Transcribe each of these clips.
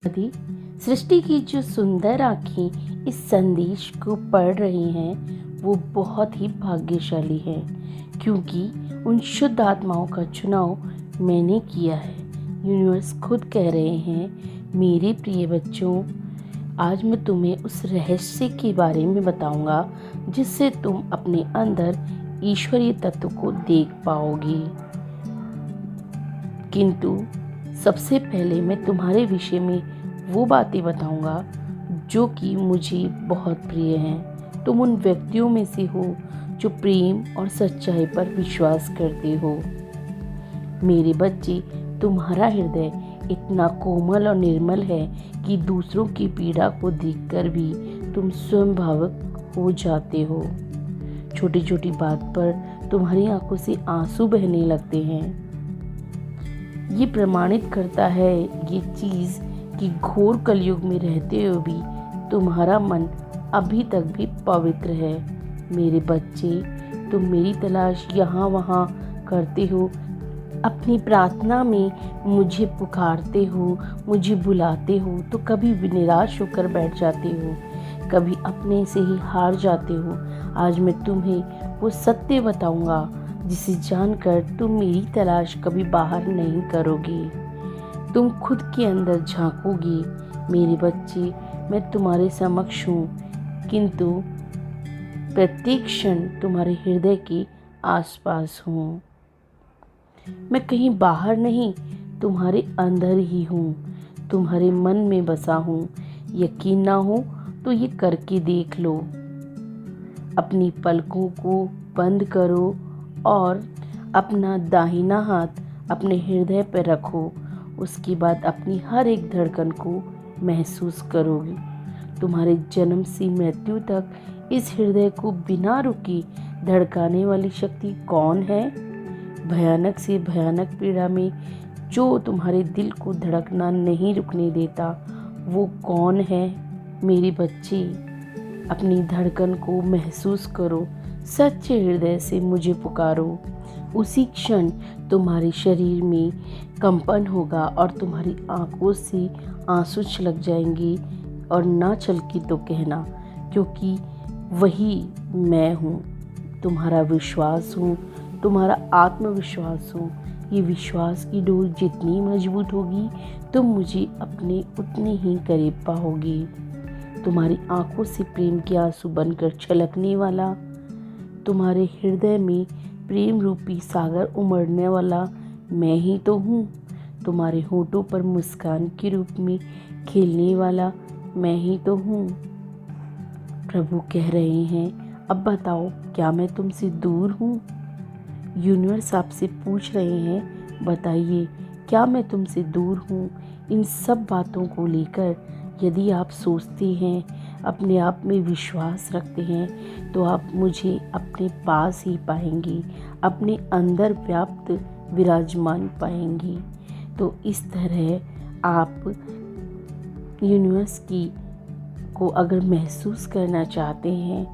यदि सृष्टि की जो सुंदर आँखें इस संदेश को पढ़ रही हैं वो बहुत ही भाग्यशाली हैं, क्योंकि उन शुद्ध आत्माओं का चुनाव मैंने किया है। यूनिवर्स खुद कह रहे हैं, मेरे प्रिय बच्चों, आज मैं तुम्हें उस रहस्य के बारे में बताऊंगा जिससे तुम अपने अंदर ईश्वरीय तत्व को देख पाओगे। किंतु सबसे पहले मैं तुम्हारे विषय में वो बातें बताऊंगा जो कि मुझे बहुत प्रिय हैं। तुम उन व्यक्तियों में से हो जो प्रेम और सच्चाई पर विश्वास करते हो। मेरे बच्चे, तुम्हारा हृदय इतना कोमल और निर्मल है कि दूसरों की पीड़ा को देखकर भी तुम स्वयं भावुक हो जाते हो। छोटी छोटी बात पर तुम्हारी आंखों से आंसू बहने लगते हैं। ये प्रमाणित करता है ये चीज़ कि घोर कलयुग में रहते हुए भी तुम्हारा मन अभी तक भी पवित्र है। मेरे बच्चे, तुम मेरी तलाश यहाँ वहाँ करते हो, अपनी प्रार्थना में मुझे पुकारते हो, मुझे बुलाते हो, तो कभी निराश होकर बैठ जाते हो, कभी अपने से ही हार जाते हो। आज मैं तुम्हें वो सत्य बताऊंगा जिसे जानकर तुम मेरी तलाश कभी बाहर नहीं करोगे। तुम खुद के अंदर झांकोगे। मेरे बच्चे, मैं तुम्हारे समक्ष हूँ, किंतु प्रत्येक क्षण तुम्हारे हृदय के आसपास हूँ। मैं कहीं बाहर नहीं, तुम्हारे अंदर ही हूँ, तुम्हारे मन में बसा हूँ। यकीन ना हो तो ये करके देख लो। अपनी पलकों को बंद करो और अपना दाहिना हाथ अपने हृदय पर रखो। उसके बाद अपनी हर एक धड़कन को महसूस करोगे। तुम्हारे जन्म से मृत्यु तक इस हृदय को बिना रुके धड़काने वाली शक्ति कौन है? भयानक से भयानक पीड़ा में जो तुम्हारे दिल को धड़कना नहीं रुकने देता, वो कौन है? मेरे बच्चे, अपनी धड़कन को महसूस करो, सच्चे हृदय से मुझे पुकारो। उसी क्षण तुम्हारे शरीर में कंपन होगा और तुम्हारी आंखों से आंसू छलक जाएंगे। और ना छलके तो कहना, क्योंकि वही मैं हूँ, तुम्हारा विश्वास हूँ, तुम्हारा आत्मविश्वास हूँ। ये विश्वास की डोर जितनी मजबूत होगी तुम मुझे अपने उतने ही करीब पाओगे। तुम्हारी आंखों से प्रेम के आंसू बनकर छलकने वाला, तुम्हारे हृदय में प्रेम रूपी सागर उमड़ने वाला मैं ही तो हूँ। तुम्हारे होठों पर मुस्कान के रूप में खेलने वाला मैं ही तो हूँ। प्रभु कह रहे हैं, अब बताओ, क्या मैं तुमसे दूर हूँ? यूनिवर्स आपसे पूछ रहे हैं, बताइए, क्या मैं तुमसे दूर हूँ? इन सब बातों को लेकर यदि आप सोचते हैं, अपने आप में विश्वास रखते हैं, तो आप मुझे अपने पास ही पाएंगे, अपने अंदर व्याप्त विराजमान पाएंगे। तो इस तरह आप यूनिवर्स को अगर महसूस करना चाहते हैं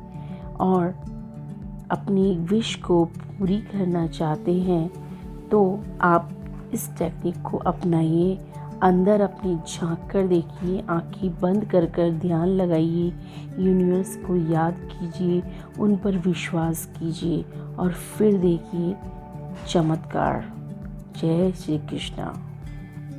और अपनी विश को पूरी करना चाहते हैं, तो आप इस टेक्निक को अपनाइए। अंदर अपनी झांक कर देखिए, आंखें बंद कर ध्यान लगाइए, यूनिवर्स को याद कीजिए, उन पर विश्वास कीजिए और फिर देखिए चमत्कार। जय श्री कृष्णा।